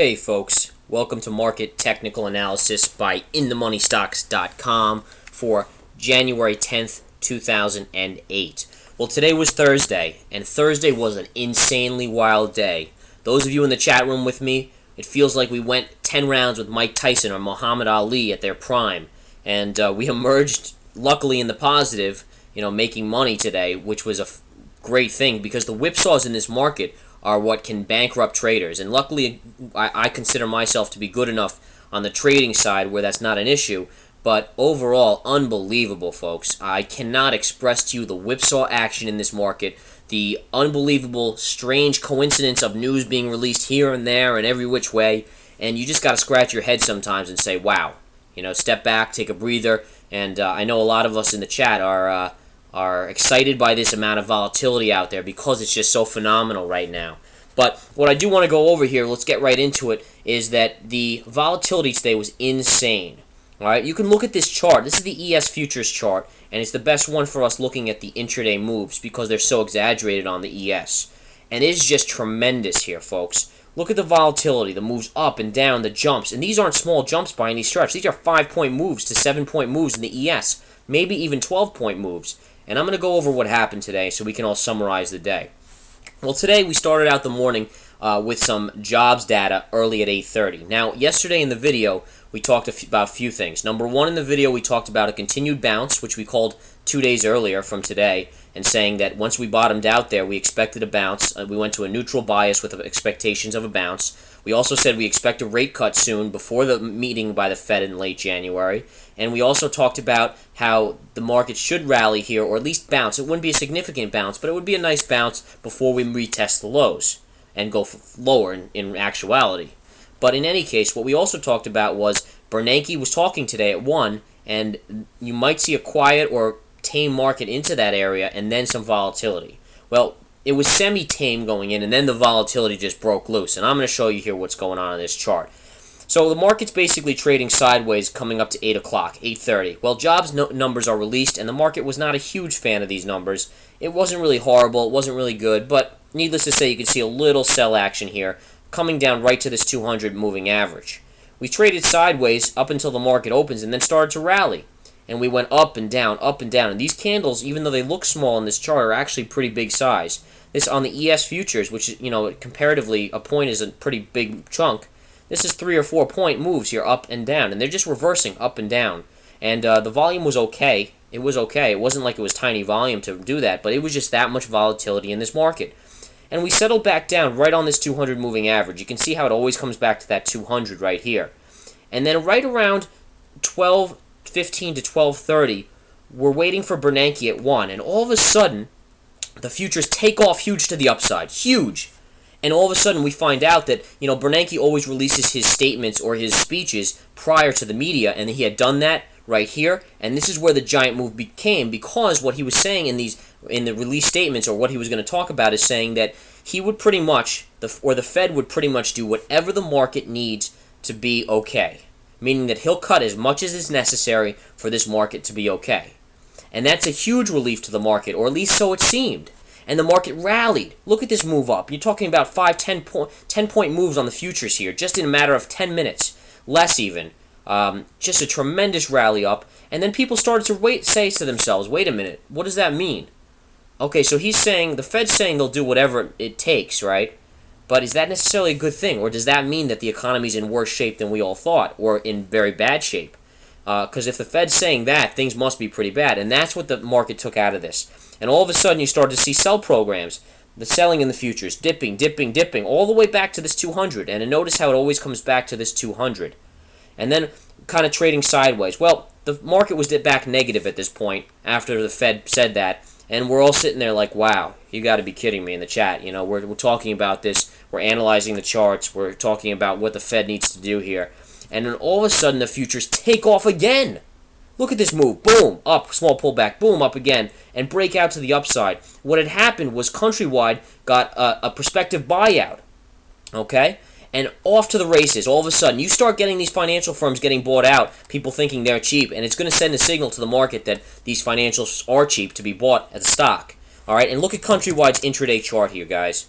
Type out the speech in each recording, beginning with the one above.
Hey folks, welcome to Market Technical Analysis by InTheMoneyStocks.com for January 10th, 2008. Well, today was Thursday, and Thursday was an insanely wild day. Those of you in the chat room with me, it feels like we went 10 rounds with Mike Tyson or Muhammad Ali at their prime, and we emerged luckily in the positive, making money today, which was a great thing because the whipsaws in this market are what can bankrupt traders. And luckily, I consider myself to be good enough on the trading side where that's not an issue. But overall, unbelievable, folks. I cannot express to you the whipsaw action in this market, the unbelievable, strange coincidence of news being released here and there and every which way. And you just got to scratch your head sometimes and say, wow. Step back, take a breather. And I know a lot of us in the chat are excited by this amount of volatility out there because it's just so phenomenal right now. But what I do want to go over here, let's get right into it, is that the volatility today was insane. All right, you can look at this chart. This is the ES futures chart, and it's the best one for us looking at the intraday moves because they're so exaggerated on the ES. And it is just tremendous here, folks. Look at the volatility, the moves up and down, the jumps. And these aren't small jumps by any stretch. These are 5-point moves to 7-point moves in the ES, maybe even 12-point moves. And I'm going to go over what happened today so we can all summarize the day. Well, today we started out the morning with some jobs data early at 8:30. Now, yesterday in the video, we talked about a few things. Number one, in the video, we talked about a continued bounce, which we called 2 days earlier from today, and saying that once we bottomed out there, we expected a bounce. We went to a neutral bias with expectations of a bounce. We also said we expect a rate cut soon before the meeting by the Fed in late January. And we also talked about how the market should rally here, or at least bounce. It wouldn't be a significant bounce, but it would be a nice bounce before we retest the lows and go lower in actuality. But in any case, what we also talked about was Bernanke was talking today at 1, and you might see a quiet or tame market into that area and then some volatility. Well, it was semi-tame going in, and then the volatility just broke loose. And I'm going to show you here what's going on this chart. So the market's basically trading sideways coming up to 8 o'clock, 8:30. Well, jobs numbers are released, and the market was not a huge fan of these numbers. It wasn't really horrible. It wasn't really good. But needless to say, you can see a little sell action here coming down right to this 200 moving average. We traded sideways up until the market opens and then started to rally. And we went up and down, up and down. And these candles, even though they look small in this chart, are actually pretty big size. This on the ES futures, which, comparatively, a point is a pretty big chunk. This is 3 or 4 point moves here up and down. And they're just reversing up and down. And the volume was okay. It was okay. It wasn't like it was tiny volume to do that, but it was just that much volatility in this market. And we settled back down right on this 200 moving average. You can see how it always comes back to that 200 right here. And then right around 12:15 to 12:30, we're waiting for Bernanke at 1. And all of a sudden, the futures take off huge to the upside. Huge. And all of a sudden, we find out that, Bernanke always releases his statements or his speeches prior to the media, and he had done that right here. And this is where the giant move became, because what he was saying in the release statements, or what he was going to talk about, is saying that he would pretty much, the Fed would pretty much do whatever the market needs to be okay. Meaning that he'll cut as much as is necessary for this market to be okay. And that's a huge relief to the market, or at least so it seemed. And the market rallied. Look at this move up. You're talking about 5, 10-point moves on the futures here, just in a matter of 10 minutes. Less even. Just a tremendous rally up. And then people started to say to themselves, wait a minute, what does that mean? Okay, so he's saying, the Fed's saying they'll do whatever it takes, right? But is that necessarily a good thing? Or does that mean that the economy's in worse shape than we all thought, or in very bad shape? Because if the Fed's saying that, things must be pretty bad. And that's what the market took out of this. And all of a sudden, you started to see sell programs, the selling in the futures, dipping, all the way back to this 200. And notice how it always comes back to this 200. And then kind of trading sideways. Well, the market was back negative at this point after the Fed said that. And we're all sitting there like, wow, you got to be kidding me in the chat. We're talking about this. We're analyzing the charts. We're talking about what the Fed needs to do here. And then all of a sudden, the futures take off again. Look at this move. Boom, up, small pullback. Boom, up again. And break out to the upside. What had happened was Countrywide got a prospective buyout. Okay? And off to the races. All of a sudden, you start getting these financial firms getting bought out, people thinking they're cheap, and it's going to send a signal to the market that these financials are cheap to be bought as a stock. All right? And look at Countrywide's intraday chart here, guys.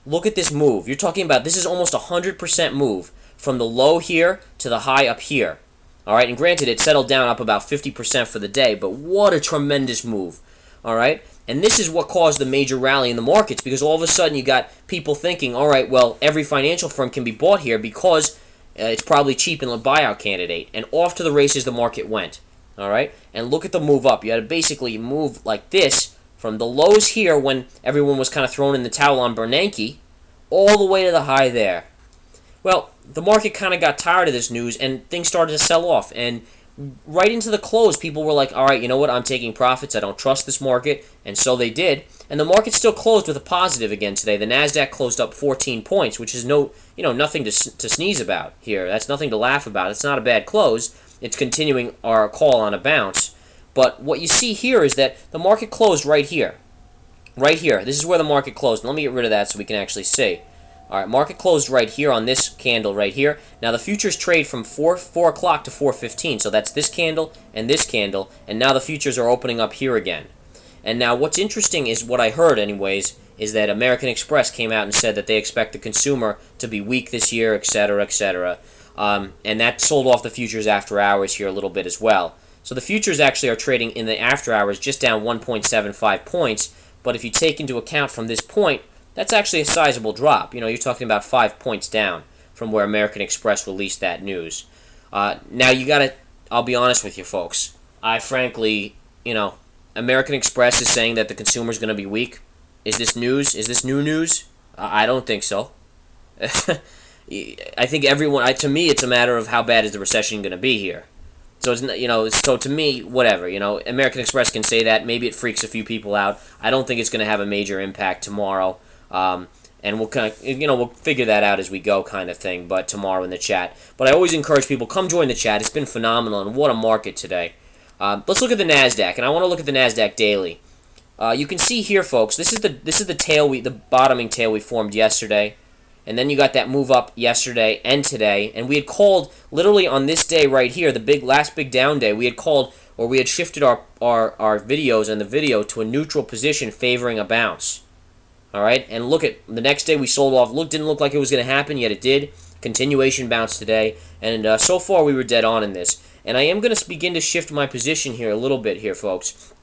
look at this move. You're talking about this is almost a 100% move from the low here to the high up here. All right, and granted, it settled down up about 50% for the day, but what a tremendous move. All right, and this is what caused the major rally in the markets, because all of a sudden you got people thinking, all right, well, every financial firm can be bought here because it's probably cheap in a buyout candidate, and off to the races the market went. All right, and look at the move up. You had to basically move like this from the lows here when everyone was kind of throwing in the towel on Bernanke, all the way to the high there. Well, the market kind of got tired of this news, and things started to sell off. And right into the close, people were like, all right, you know what? I'm taking profits. I don't trust this market. And so they did. And the market still closed with a positive again today. The NASDAQ closed up 14 points, which is nothing to sneeze about here. That's nothing to laugh about. It's not a bad close. It's continuing our call on a bounce. But what you see here is that the market closed right here. Right here. This is where the market closed. And let me get rid of that so we can actually see. All right, market closed right here on this candle right here. Now the futures trade from 4 o'clock to 4:15, so that's this candle, and now the futures are opening up here again. And now what's interesting is what I heard anyways, is that American Express came out and said that they expect the consumer to be weak this year, etc., etc. And that sold off the futures after hours here a little bit as well. So the futures actually are trading in the after hours just down 1.75 points, but if you take into account from this point, that's actually a sizable drop. You're talking about 5 points down from where American Express released that news. Now, I'll be honest with you folks. I frankly, American Express is saying that the consumer is going to be weak. Is this news? Is this new news? I don't think so. I think to me, it's a matter of how bad is the recession going to be here. So so to me, whatever. American Express can say that. Maybe it freaks a few people out. I don't think it's going to have a major impact tomorrow. And we'll kind of, we'll figure that out as we go, kind of thing. But tomorrow in the chat. But I always encourage people, come join the chat. It's been phenomenal, and what a market today. Let's look at the Nasdaq, and I want to look at the Nasdaq daily. You can see here, folks. This is the tail the bottoming tail we formed yesterday. And then you got that move up yesterday and today. And we had called, literally on this day right here, the last big down day, we had called, or we had shifted our videos and the video to a neutral position favoring a bounce. All right, and look at the next day we sold off. Didn't look like it was going to happen, yet it did. Continuation bounce today. And so far we were dead on in this. And I am going to begin to shift my position here a little bit here, folks.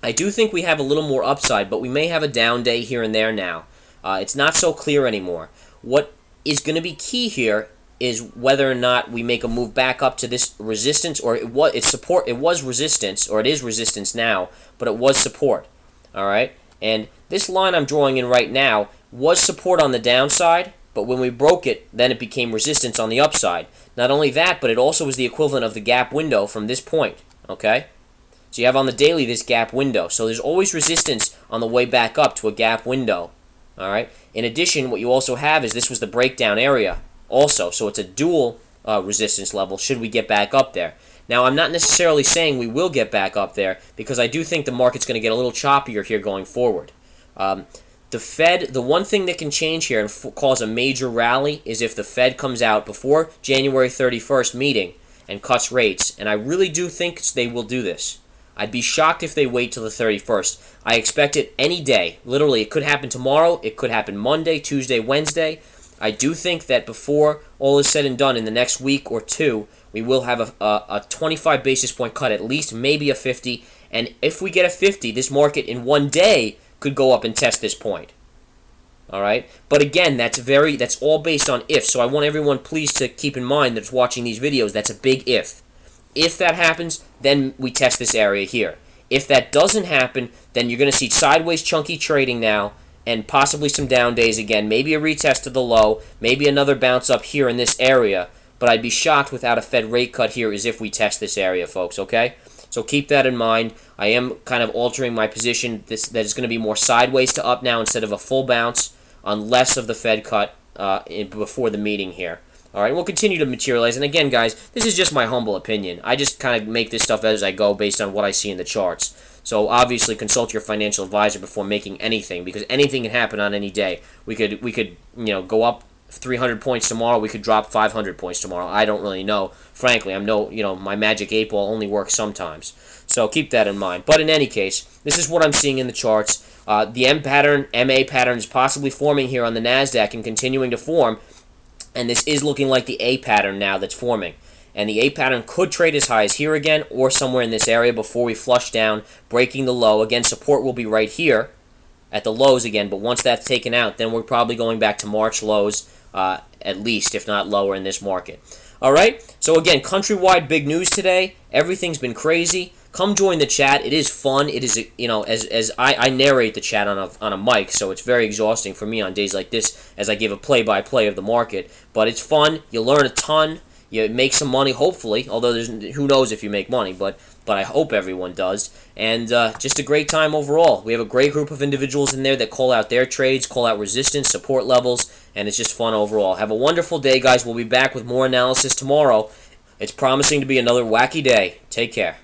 I do think we have a little more upside, but we may have a down day here and there now. It's not so clear anymore. What is going to be key here is whether or not we make a move back up to this resistance, or it was resistance, or it is resistance now, but it was support. All right, and this line I'm drawing in right now was support on the downside, but when we broke it, then it became resistance on the upside. Not only that, but it also was the equivalent of the gap window from this point. Okay, so you have on the daily this gap window. So there's always resistance on the way back up to a gap window. All right. In addition, what you also have is this was the breakdown area also. So it's a dual resistance level should we get back up there. Now, I'm not necessarily saying we will get back up there because I do think the market's going to get a little choppier here going forward. The Fed, the one thing that can change here and cause a major rally is if the Fed comes out before January 31st meeting and cuts rates. And I really do think they will do this. I'd be shocked if they wait till the 31st. I expect it any day. Literally, it could happen tomorrow. It could happen Monday, Tuesday, Wednesday. I do think that before all is said and done in the next week or two, we will have a 25 basis point cut at least, maybe a 50. And if we get a 50, this market in one day could go up and test this point. All right? But again, that's all based on if. So I want everyone please to keep in mind that's watching these videos, that's a big if. If that happens, then we test this area here. If that doesn't happen, then you're going to see sideways chunky trading now and possibly some down days again. Maybe a retest of the low, maybe another bounce up here in this area. But I'd be shocked without a Fed rate cut here as if we test this area, folks, okay? So keep that in mind. I am kind of altering my position. That is going to be more sideways to up now instead of a full bounce on less of the Fed cut before the meeting here. All right, we'll continue to materialize. And again, guys, this is just my humble opinion. I just kind of make this stuff as I go based on what I see in the charts. So obviously, consult your financial advisor before making anything, because anything can happen on any day. We could go up 300 points tomorrow. We could drop 500 points tomorrow. I don't really know. Frankly, my magic 8 ball only works sometimes. So keep that in mind. But in any case, this is what I'm seeing in the charts. The MA pattern is possibly forming here on the NASDAQ and continuing to form. And this is looking like the A pattern now that's forming. And the A pattern could trade as high as here again or somewhere in this area before we flush down, breaking the low. Again, support will be right here at the lows again. But once that's taken out, then we're probably going back to March lows at least, if not lower in this market. All right, so again, countrywide big news today. Everything's been crazy. Come join the chat. It is fun. It is, as I narrate the chat on a mic, so it's very exhausting for me on days like this as I give a play-by-play of the market. But it's fun. You learn a ton. You make some money, hopefully, although who knows if you make money, but I hope everyone does. And just a great time overall. We have a great group of individuals in there that call out their trades, call out resistance, support levels, and it's just fun overall. Have a wonderful day, guys. We'll be back with more analysis tomorrow. It's promising to be another wacky day. Take care.